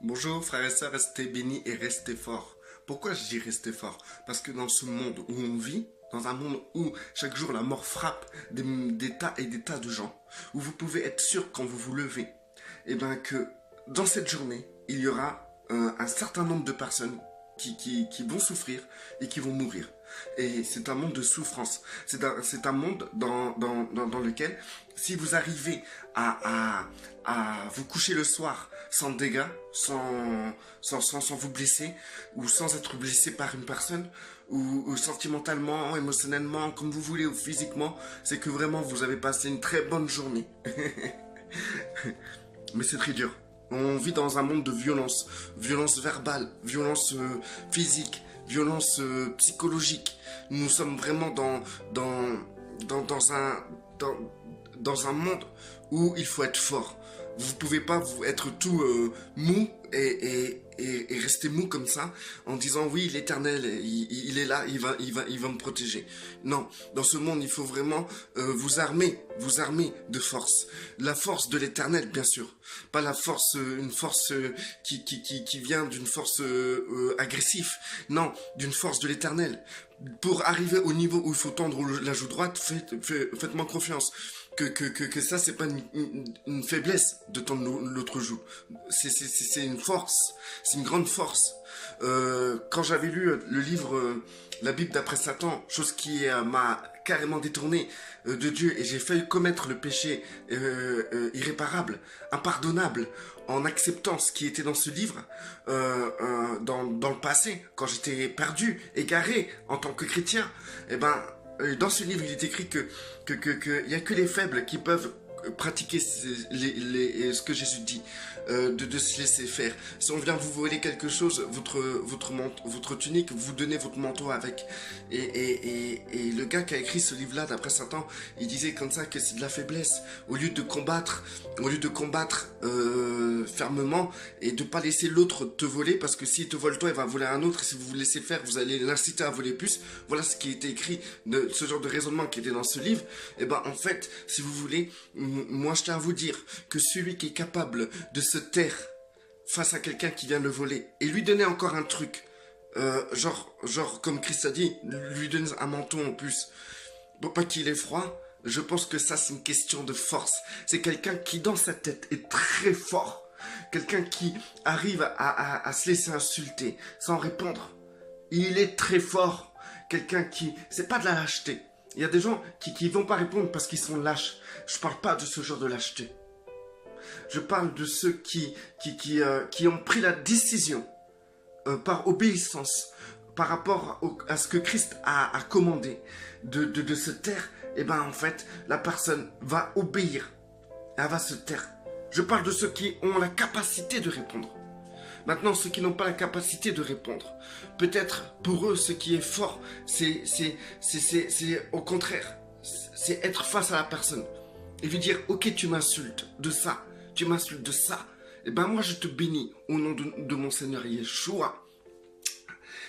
Bonjour frères et sœurs, restez bénis et restez forts. Pourquoi je dis restez forts? Parce que dans ce monde où on vit, dans un monde où chaque jour la mort frappe des tas et des tas de gens, où vous pouvez être sûr quand vous vous levez, et bien que dans cette journée, il y aura un certain nombre de personnes qui vont souffrir et qui vont mourir. Et c'est un monde de souffrance. C'est un monde dans lequel, si vous arrivez à vous coucher le soir sans dégâts, sans vous blesser, ou sans être blessé par une personne, ou sentimentalement, émotionnellement, comme vous voulez, ou physiquement, c'est que vraiment vous avez passé une très bonne journée. Mais c'est très dur. On vit dans un monde de violence, violence verbale, violence physique, violence psychologique. Nous sommes vraiment dans dans, dans un monde où il faut être fort. Vous pouvez pas être tout mou et rester mou comme ça en disant oui l'Éternel il est là, il va me protéger. Non, dans ce monde il faut vraiment vous armer de force. La force de l'Éternel bien sûr, pas la force une force qui vient d'une force agressive. Non, d'une force de l'Éternel. Pour arriver au niveau où il faut tendre la joue droite, faites-moi confiance. Que ça, c'est pas une faiblesse de tendre l'autre joue. C'est une force. C'est une grande force. Quand j'avais lu le livre La Bible d'après Satan, chose qui m'a carrément détourné de Dieu et j'ai failli commettre le péché irréparable, impardonnable, en acceptant ce qui était dans ce livre dans le passé, quand j'étais perdu, égaré en tant que chrétien, et ben dans ce livre, il est écrit que y a que les faibles qui peuvent pratiquer ce que Jésus dit, de se laisser faire. Si on vient vous voler quelque chose, votre tunique, vous donnez votre manteau avec. Et le gars qui a écrit ce livre-là, d'après Satan, il disait comme ça que c'est de la faiblesse. Au lieu de combattre fermement et de pas laisser l'autre te voler, parce que s'il te vole toi, il va voler un autre. Et si vous vous laissez faire, vous allez l'inciter à voler plus. Voilà ce qui était écrit, ce genre de raisonnement qui était dans ce livre. Et ben en fait, si vous voulez, moi je tiens à vous dire que celui qui est capable de se taire face à quelqu'un qui vient le voler et lui donner encore un truc, genre comme Christ a dit, lui donner un manteau en plus pour pas qu'il ait froid, je pense que ça c'est une question de force. C'est quelqu'un qui dans sa tête est très fort, quelqu'un qui arrive à se laisser insulter sans répondre. Il est très fort, quelqu'un qui, c'est pas de la lâcheté. Il y a des gens qui vont pas répondre parce qu'ils sont lâches. Je parle pas de ce genre de lâcheté. Je parle de ceux qui ont pris la décision par obéissance, par rapport à ce que Christ a commandé, de se taire. Et ben en fait, la personne va obéir. Elle va se taire. Je parle de ceux qui ont la capacité de répondre. Maintenant, ceux qui n'ont pas la capacité de répondre, peut-être pour eux, ce qui est fort, c'est au contraire, c'est être face à la personne et lui dire, ok, tu m'insultes de ça, tu m'insultes de ça, et ben moi je te bénis au nom de mon Seigneur Yeshua.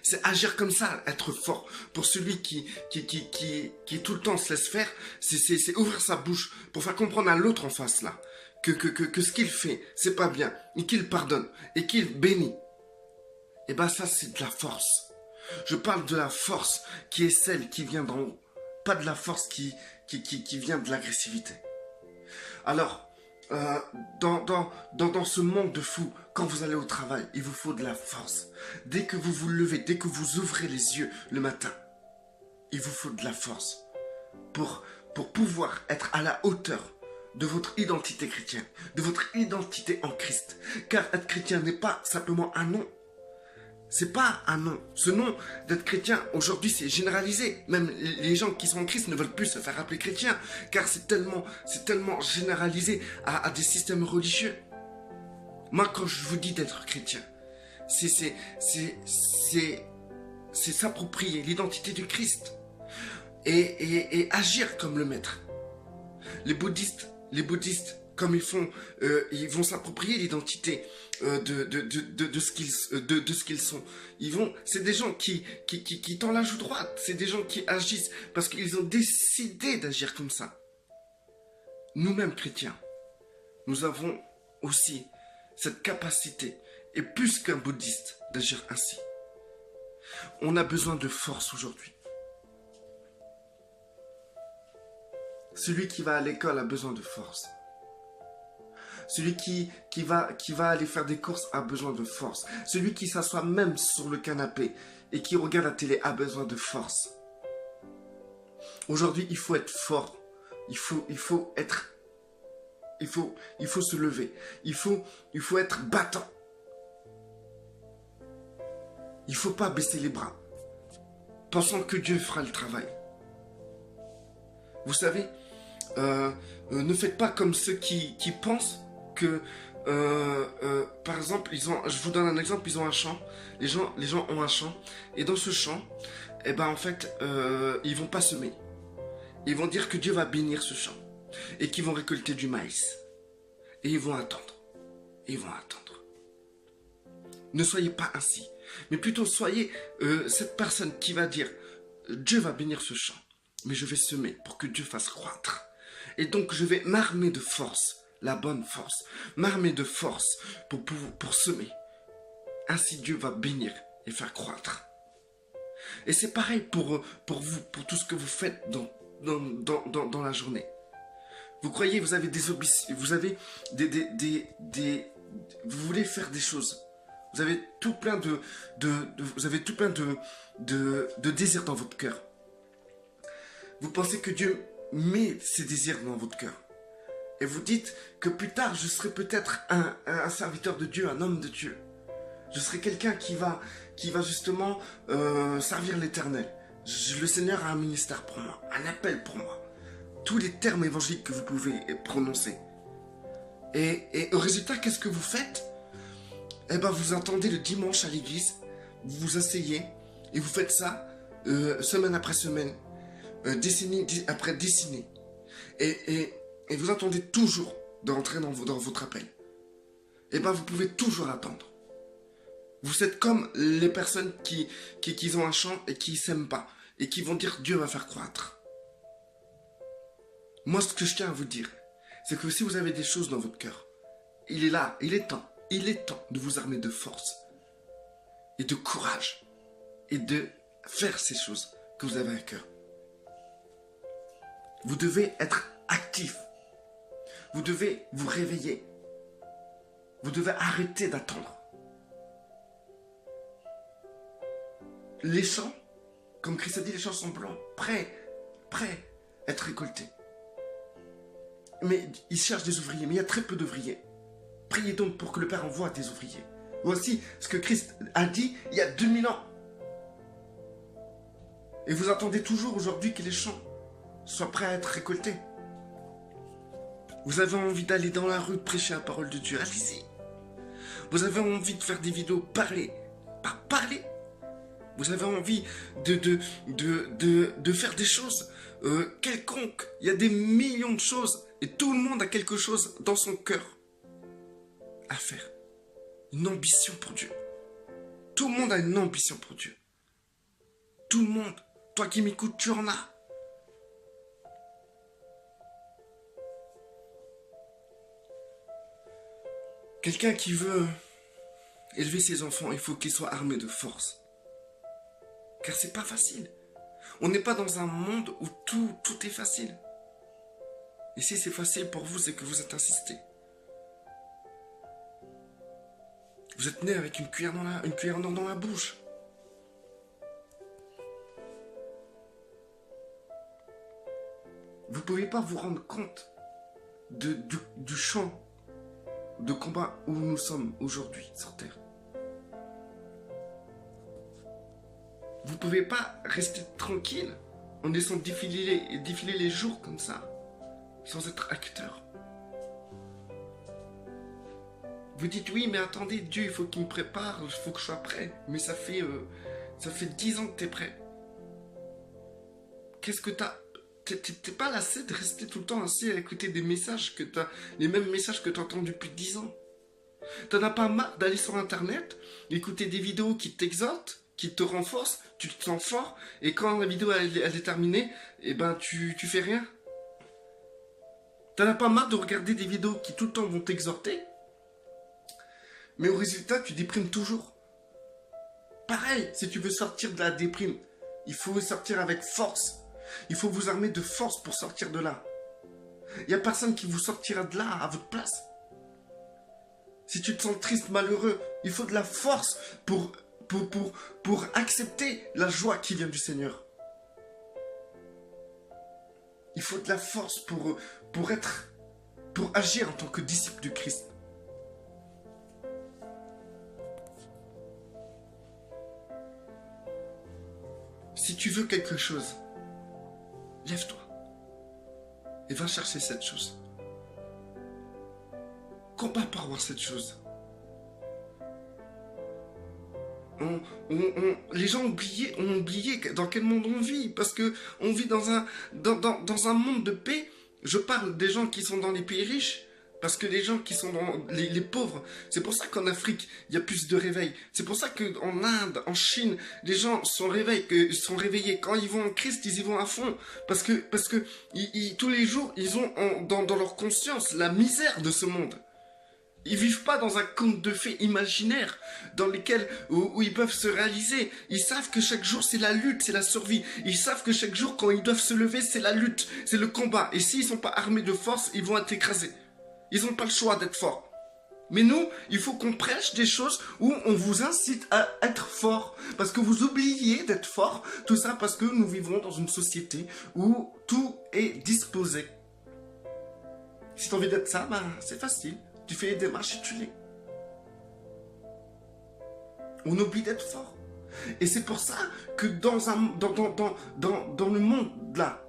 C'est agir comme ça, être fort. Pour celui qui tout le temps se laisse faire, c'est ouvrir sa bouche pour faire comprendre à l'autre en face là que ce qu'il fait, c'est pas bien, et qu'il pardonne, et qu'il bénit. Et ben ça, c'est de la force. Je parle de la force qui est celle qui vient d'en haut, pas de la force qui vient de l'agressivité. Alors, dans ce monde de fou, quand vous allez au travail, il vous faut de la force. Dès que vous vous levez, dès que vous ouvrez les yeux le matin, il vous faut de la force pour pouvoir être à la hauteur de votre identité chrétienne, de votre identité en Christ. Car être chrétien n'est pas simplement un nom. C'est pas un nom. Ce nom d'être chrétien, aujourd'hui, c'est généralisé. Même les gens qui sont en Christ ne veulent plus se faire appeler chrétien, car c'est tellement généralisé à des systèmes religieux. Moi, quand je vous dis d'être chrétien, c'est s'approprier l'identité du Christ et agir comme le maître. Les bouddhistes, comme ils vont s'approprier l'identité de ce qu'ils sont. C'est des gens qui tendent la joue droite, c'est des gens qui agissent parce qu'ils ont décidé d'agir comme ça. Nous-mêmes chrétiens, nous avons aussi cette capacité est plus qu'un bouddhiste d'agir ainsi. On a besoin de force aujourd'hui. Celui qui va à l'école a besoin de force. Celui qui va aller faire des courses a besoin de force. Celui qui s'assoit même sur le canapé et qui regarde la télé a besoin de force. Aujourd'hui, il faut être fort. Il faut se lever. Il faut être battant. Il ne faut pas baisser les bras, pensant que Dieu fera le travail. Vous savez, ne faites pas comme ceux qui pensent que, par exemple, je vous donne un exemple, ils ont un champ, les gens ont un champ, et dans ce champ, eh ben, en fait, ils vont pas semer. Ils vont dire que Dieu va bénir ce champ, et qu'ils vont récolter du maïs. Et ils vont attendre. Ils vont attendre. Ne soyez pas ainsi, mais plutôt soyez cette personne qui va dire, Dieu va bénir ce champ, mais je vais semer pour que Dieu fasse croître. Et donc je vais m'armer de force, la bonne force, m'armer de force pour semer. Ainsi Dieu va bénir et faire croître. Et c'est pareil pour vous, pour tout ce que vous faites dans la journée. Vous croyez, vous avez vous avez vous voulez faire des choses. Vous avez tout plein de désirs dans votre cœur. Vous pensez que Dieu met ses désirs dans votre cœur. Et vous dites que plus tard, je serai peut-être un serviteur de Dieu, un homme de Dieu. Je serai quelqu'un qui va justement servir l'Éternel. Le Seigneur a un ministère pour moi, un appel pour moi. Tous les termes évangéliques que vous pouvez prononcer. Et au résultat, qu'est-ce que vous faites? Eh bien, vous attendez le dimanche à l'église, vous vous asseyez et vous faites ça semaine après semaine, décennie après décennie. Et vous attendez toujours d'entrer dans votre appel. Eh bien, vous pouvez toujours attendre. Vous êtes comme les personnes qui ont un champ et qui ne s'aiment pas et qui vont dire Dieu va faire croître. Moi, ce que je tiens à vous dire, c'est que si vous avez des choses dans votre cœur, il est là, il est temps de vous armer de force et de courage et de faire ces choses que vous avez à cœur. Vous devez être actif. Vous devez vous réveiller. Vous devez arrêter d'attendre. Les champs, comme Christ a dit, les champs sont blancs, prêts à être récoltés. Mais ils cherchent des ouvriers, mais il y a très peu d'ouvriers. Priez donc pour que le Père envoie des ouvriers. Voici ce que Christ a dit il y a 2000 ans. Et vous attendez toujours aujourd'hui que les champs soient prêts à être récoltés. Vous avez envie d'aller dans la rue prêcher la parole de Dieu, allez-y. Vous avez envie de faire des vidéos, parler. Vous avez envie de faire des choses quelconques. Il y a des millions de choses. Et tout le monde a quelque chose dans son cœur à faire. Une ambition pour Dieu. Tout le monde a une ambition pour Dieu. Tout le monde. Toi qui m'écoutes, tu en as. Quelqu'un qui veut élever ses enfants, il faut qu'il soit armé de force. Car c'est pas facile. On n'est pas dans un monde où tout est facile. Et si c'est facile pour vous, c'est que vous êtes insisté. Vous êtes né avec une cuillère d'or dans la bouche. Vous ne pouvez pas vous rendre compte du champ de combat où nous sommes aujourd'hui sur Terre. Vous ne pouvez pas rester tranquille en laissant défiler les jours comme ça, sans être acteur. Vous dites oui, mais attendez, Dieu, il faut qu'il me prépare, il faut que je sois prêt. Mais ça fait 10 ans que tu es prêt. Qu'est-ce que t'as? T'es pas lassé de rester tout le temps assis à écouter des messages les mêmes messages que tu entends depuis 10 ans. T'en as pas marre d'aller sur internet, écouter des vidéos qui t'exaltent, qui te renforcent, tu te sens fort, et quand la vidéo elle est terminée, eh ben tu fais rien. T'en as pas marre de regarder des vidéos qui tout le temps vont t'exhorter, Mais au résultat, tu déprimes toujours. Pareil, si tu veux sortir de la déprime, il faut sortir avec force. Il faut vous armer de force pour sortir de là. Il n'y a personne qui vous sortira de là à votre place. Si tu te sens triste, malheureux, il faut de la force pour accepter la joie qui vient du Seigneur. Il faut de la force pour agir en tant que disciple du Christ. Si tu veux quelque chose, lève-toi et va chercher cette chose. Combat pour avoir cette chose. Les gens ont oublié dans quel monde on vit, parce que on vit dans un monde de paix. Je parle des gens qui sont dans les pays riches, parce que les gens qui sont dans les pauvres, c'est pour ça qu'en Afrique, il y a plus de réveil. C'est pour ça qu'en Inde, en Chine, les gens sont réveillés. Quand ils vont en Christ, ils y vont à fond. Parce que tous les jours, ils ont dans leur conscience la misère de ce monde. Ils vivent pas dans un conte de fées imaginaire où ils peuvent se réaliser. Ils savent que chaque jour c'est la lutte, c'est la survie. Ils savent que chaque jour quand ils doivent se lever c'est la lutte, c'est le combat. Et s'ils sont pas armés de force, ils vont être écrasés. Ils n'ont pas le choix d'être forts. Mais nous, il faut qu'on prêche des choses où on vous incite à être fort. Parce que vous oubliez d'être fort. Tout ça parce que nous vivons dans une société où tout est disposé. Si tu as envie d'être ça, c'est facile. Tu fais les démarches et tu l'es. On oublie d'être fort. Et c'est pour ça que dans le monde là,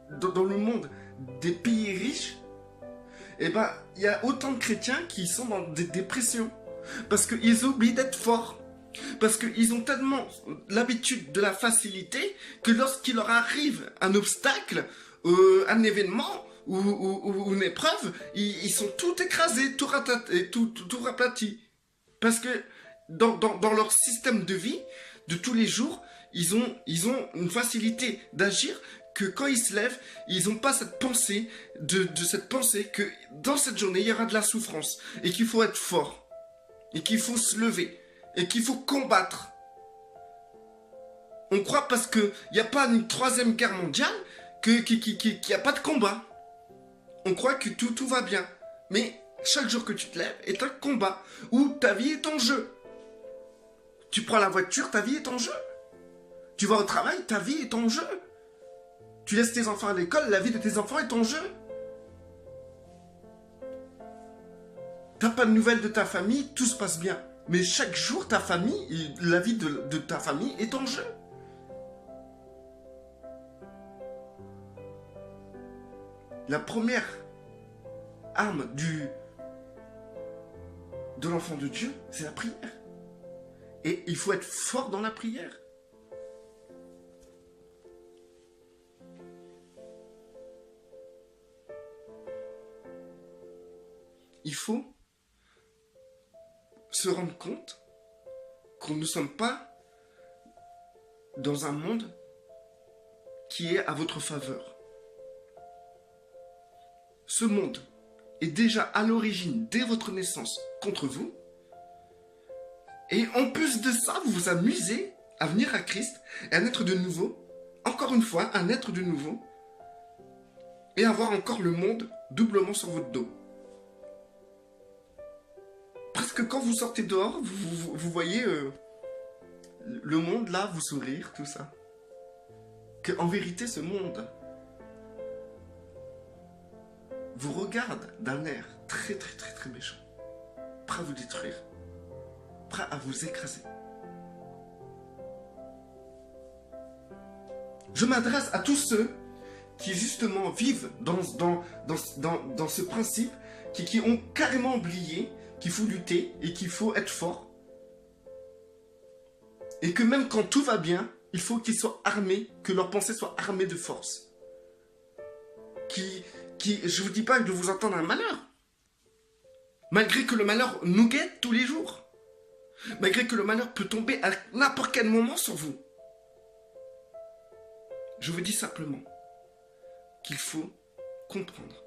dans le monde des pays riches, il y a autant de chrétiens qui sont dans des dépressions. Parce qu'ils oublient d'être forts. Parce qu'ils ont tellement l'habitude de la facilité que lorsqu'il leur arrive un obstacle, un événement, ou une épreuve, ils sont tout écrasés, tout raplatis. Parce que dans leur système de vie, de tous les jours, ils ont une facilité d'agir que quand ils se lèvent, ils n'ont pas cette pensée, cette pensée que dans cette journée, il y aura de la souffrance, et qu'il faut être fort, et qu'il faut se lever, et qu'il faut combattre. On croit parce qu'il n'y a pas une troisième guerre mondiale qu'il n'y a pas de combat. On croit que tout va bien. Mais chaque jour que tu te lèves est un combat où ta vie est en jeu. Tu prends la voiture, ta vie est en jeu. Tu vas au travail, ta vie est en jeu. Tu laisses tes enfants à l'école, la vie de tes enfants est en jeu. T'as pas de nouvelles de ta famille, tout se passe bien. Mais chaque jour, ta famille, la vie de ta famille est en jeu. La première arme de l'enfant de Dieu, c'est la prière. Et il faut être fort dans la prière. Il faut se rendre compte qu'on ne sommes pas dans un monde qui est à votre faveur. Ce monde est déjà à l'origine, dès votre naissance, contre vous. Et en plus de ça, vous vous amusez à venir à Christ et à naître de nouveau, encore une fois, à naître de nouveau, et avoir encore le monde doublement sur votre dos. Parce que quand vous sortez dehors, vous voyez le monde là, vous sourire, tout ça. Que en vérité, ce monde vous regarde d'un air très très très très méchant, prêt à vous détruire, prêt à vous écraser. Je m'adresse à tous ceux qui justement vivent dans ce principe, qui ont carrément oublié qu'il faut lutter et qu'il faut être fort. Et que même quand tout va bien, il faut qu'ils soient armés, que leurs pensées soient armées de force. Je vous dis pas de vous attendre un malheur. Malgré que le malheur nous guette tous les jours. Malgré que le malheur peut tomber à n'importe quel moment sur vous. Je vous dis simplement qu'il faut comprendre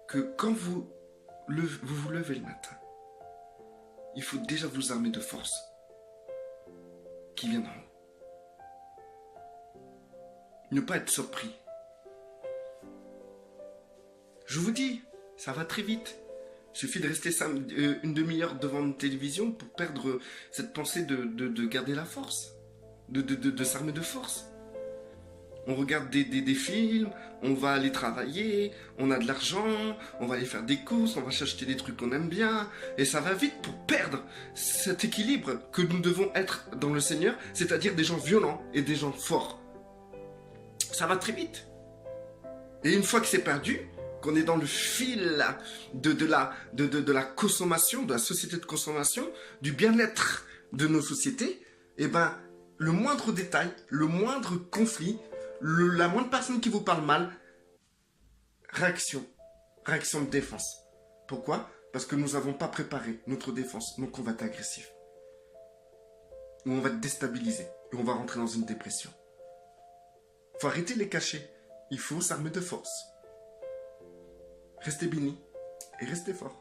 que quand vous vous levez le matin, il faut déjà vous armer de force qui vient d'en haut. Ne pas être surpris. Je vous dis, ça va très vite. Il suffit de rester une demi-heure devant une télévision pour perdre cette pensée de garder la force, de s'armer de force. On regarde des films, on va aller travailler, on a de l'argent, on va aller faire des courses, on va s'acheter des trucs qu'on aime bien, et ça va vite pour perdre cet équilibre que nous devons être dans le Seigneur, c'est-à-dire des gens violents et des gens forts. Ça va très vite. Et une fois que c'est perdu, qu'on est dans le fil de la consommation, de la société de consommation, du bien-être de nos sociétés, eh ben, le moindre détail, le moindre conflit, la moindre personne qui vous parle mal, réaction de défense. Pourquoi? Parce que nous n'avons pas préparé notre défense, donc on va être agressif. Ou on va être déstabilisé, et on va rentrer dans une dépression. Il faut arrêter les cachets, il faut s'armer de force. Restez bénis et restez forts.